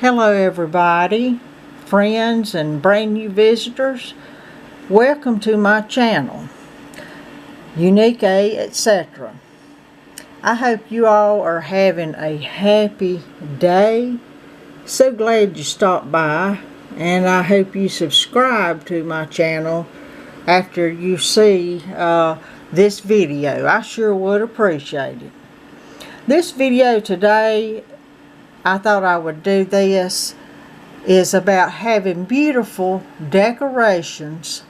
Hello everybody, friends and brand new visitors. Welcome to my channel, Unique A, etc. I hope you all are having a happy day. So glad you stopped by, and I hope you subscribe to my channel after you see this video. I sure would appreciate it. This video today, I thought I would do this, is about having beautiful decorations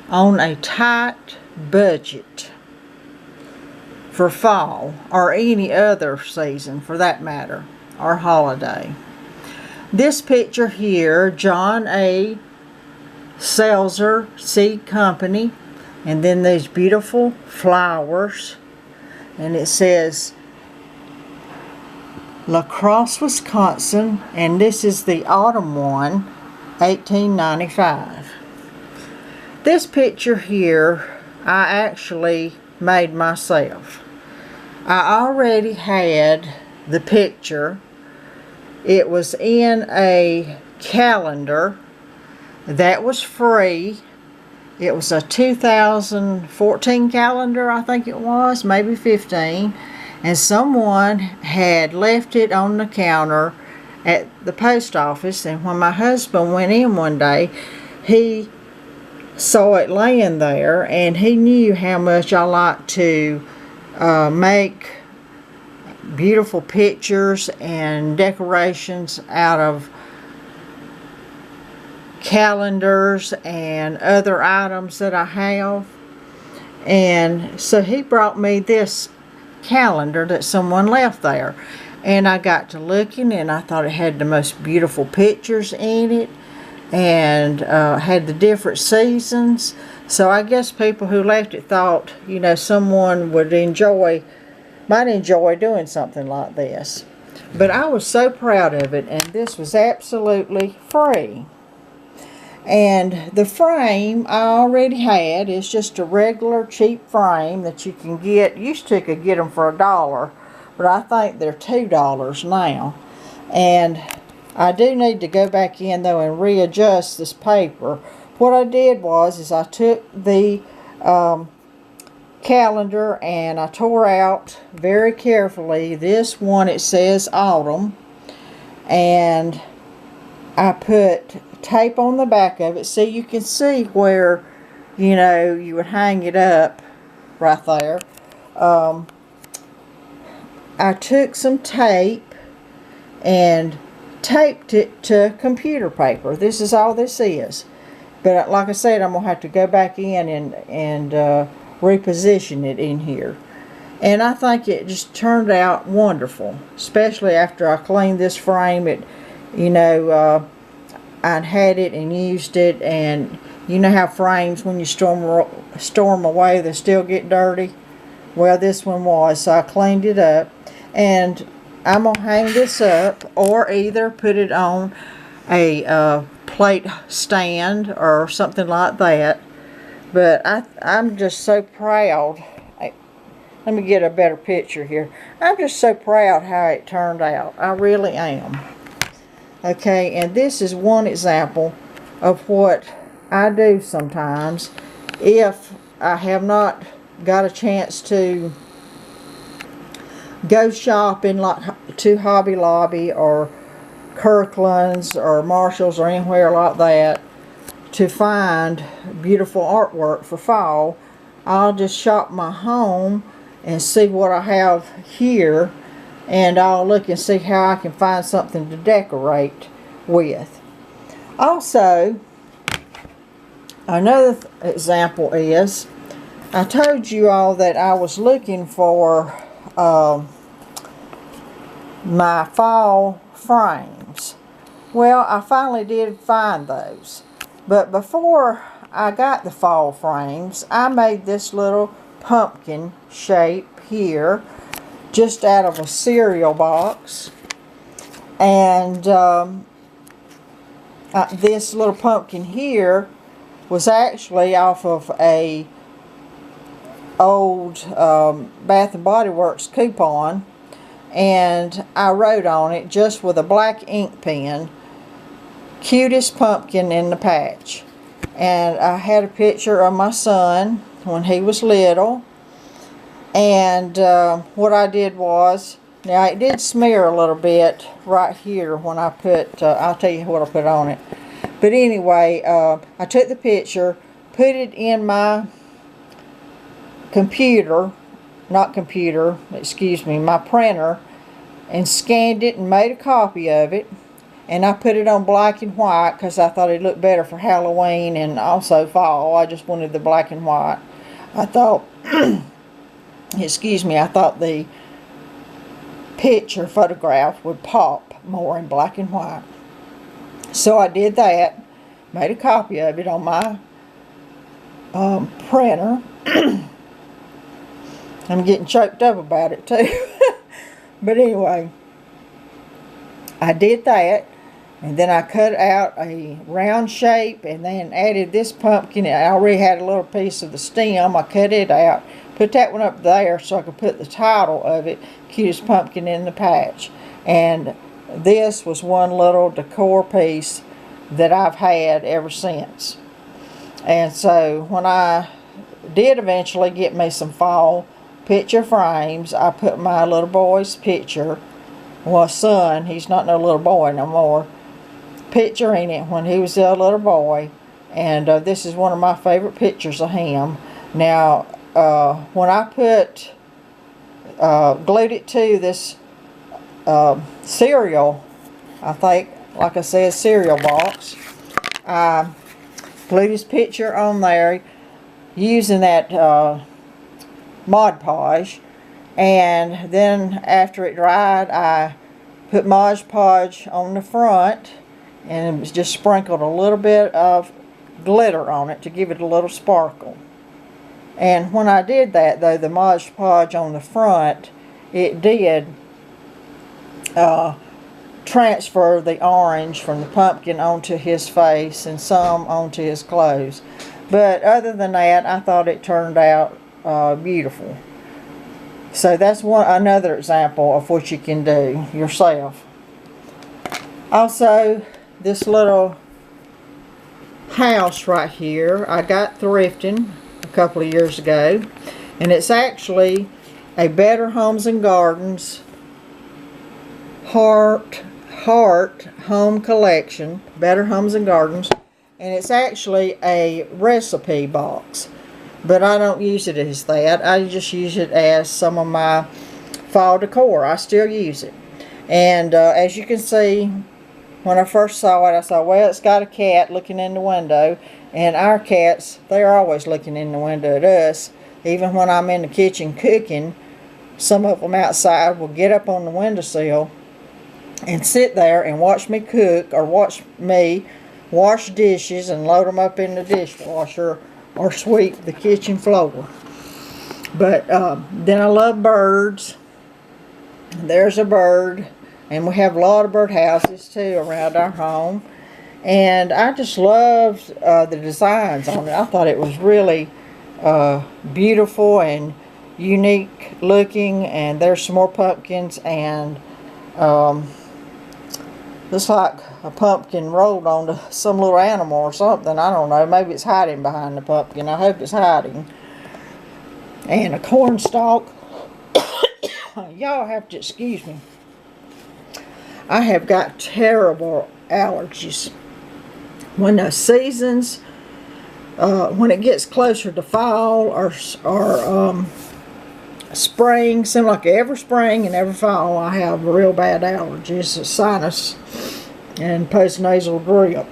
on a tight budget for fall or any other season for that matter, or holiday. This picture here, John A. Seltzer Seed Company, and then these beautiful flowers, and it says La Crosse, Wisconsin, and this is the autumn one, 1895. This picture here I actually made myself. I already had the picture. It was in a calendar that was free. It was a 2014 calendar, I think it was, maybe 15. And someone had left it on the counter at the post office, and when my husband went in one day, he saw it laying there, and he knew how much I like to make beautiful pictures and decorations out of calendars and other items that I have. And so he brought me this calendar that someone left there, and I got to looking, and I thought it had the most beautiful pictures in it, and had the different seasons. So I guess people who left it thought, you know, someone might enjoy doing something like this. But I was so proud of it, and this was absolutely free. And the frame I already had. Is just a regular cheap frame that you can get. Used to could get them for $1, but I think they're $2 now. And I do need to go back in though and readjust this paper. What I did was I took the calendar and I tore out very carefully this one. It says autumn, and I put tape on the back of it so you can see where, you know, you would hang it up right there. I took some tape and taped it to computer paper. This is all this is. But like I said, I'm going to have to go back in and reposition it in here. And I think it just turned out wonderful, especially after I cleaned this frame. It, you know, I'd had it and used it, and you know how frames, when you storm away, they still get dirty. Well, this one was, so I cleaned it up, and I'm gonna hang this up, or either put it on a plate stand or something like that. But I'm just so proud. Let me get a better picture here. I'm just so proud how it turned out. I really am. Okay, and this is one example of what I do sometimes if I have not got a chance to go shopping, like to Hobby Lobby or Kirkland's or Marshall's or anywhere like that, to find beautiful artwork for fall. I'll just shop my home and see what I have here, and I'll look and see how I can find something to decorate with. Also, another example is, I told you all that I was looking for my fall frames. Well, I finally did find those. But before I got the fall frames, I made this little pumpkin shape here, just out of a cereal box. And this little pumpkin here was actually off of a old Bath and Body Works coupon and I wrote on it just with a black ink pen, "Cutest pumpkin in the patch." And I had a picture of my son when he was little. And what I did was, now it did smear a little bit right here when I put, I'll tell you what I put on it. But anyway, I took the picture, put it in my computer, not computer, excuse me, my printer, and scanned it and made a copy of it. And I put it on black and white because I thought it looked better for Halloween and also fall. I just wanted the black and white. I thought, excuse me, I thought the picture photograph would pop more in black and white. So I did that, made a copy of it on my printer. I'm getting choked up about it too. But anyway, I did that, and then I cut out a round shape and then added this pumpkin. I already had a little piece of the stem. I cut it out, put that one up there so I could put the title of it, "Cutest Pumpkin in the Patch." And this was one little decor piece that I've had ever since. And so when I did eventually get me some fall picture frames, I put my little boy's picture, well, son, he's not no little boy no more, picture in it when he was a little boy. And this is one of my favorite pictures of him. Now, when I put, glued it to this cereal, I think, like I said, cereal box, I glued his picture on there using that Mod Podge, and then after it dried, I put Mod Podge on the front, and it was just sprinkled a little bit of glitter on it to give it a little sparkle. And when I did that, though, the Mod Podge on the front, it did transfer the orange from the pumpkin onto his face and some onto his clothes. But other than that, I thought it turned out beautiful. So that's another example of what you can do yourself. Also, this little house right here, I got thrifting a couple of years ago, and it's actually a Better Homes and Gardens Heart Home Collection, Better Homes and Gardens, and it's actually a recipe box. But I don't use it as that. I just use it as some of my fall decor. I still use it. And as you can see, when I first saw it, I thought, well, it's got a cat looking in the window. And our cats, they're always looking in the window at us. Even when I'm in the kitchen cooking, some of them outside will get up on the windowsill and sit there and watch me cook, or watch me wash dishes and load them up in the dishwasher, or sweep the kitchen floor. But then I love birds. There's a bird, and we have a lot of bird houses too around our home. And I just loved the designs on it. I thought it was really beautiful and unique looking. And there's some more pumpkins, and looks like a pumpkin rolled onto some little animal or something. I don't know. Maybe it's hiding behind the pumpkin. I hope it's hiding. And a corn stalk. Y'all have to excuse me. I have got terrible allergies. When the seasons, when it gets closer to fall or spring, seems like every spring and every fall I have real bad allergies, sinus and postnasal drip.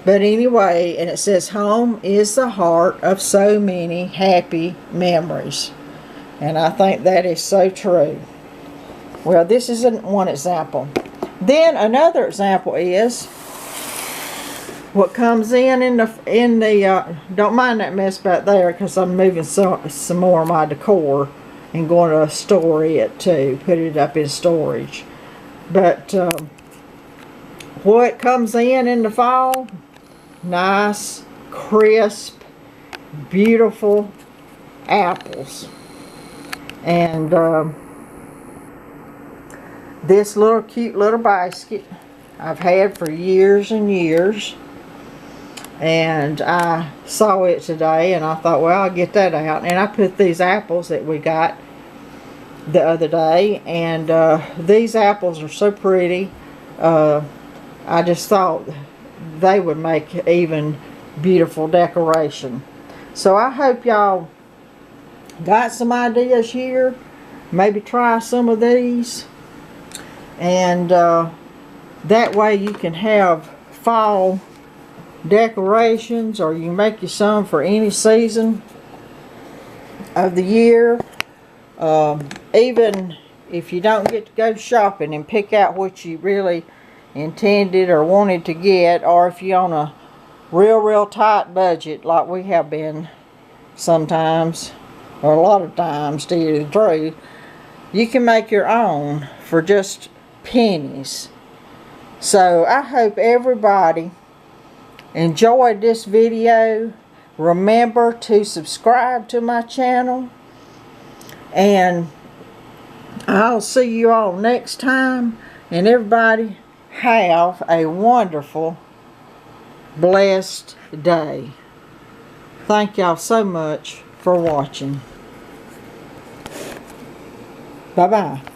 But anyway, and it says, home is the heart of so many happy memories. And I think that is so true. Well, this isn't one example. Then another example is what comes in the don't mind that mess back there, because I'm moving some more of my decor and going to store it too, put it up in storage. But what comes in the fall, nice, crisp, beautiful apples. And this little cute little basket I've had for years and years. And I saw it today and I thought, well, I'll get that out. And I put these apples that we got the other day. And these apples are so pretty. I just thought they would make even beautiful decoration. So I hope y'all got some ideas here. Maybe try some of these. And that way you can have fall decorations, or you can make you some for any season of the year. Even if you don't get to go shopping and pick out what you really intended or wanted to get, or if you're on a real tight budget like we have been sometimes, or a lot of times, to tell you the truth, you can make your own for just pennies. So I hope everybody enjoyed this video. Remember to subscribe to my channel, and I'll see you all next time. And everybody have a wonderful, blessed day. Thank y'all so much for watching. Bye-bye.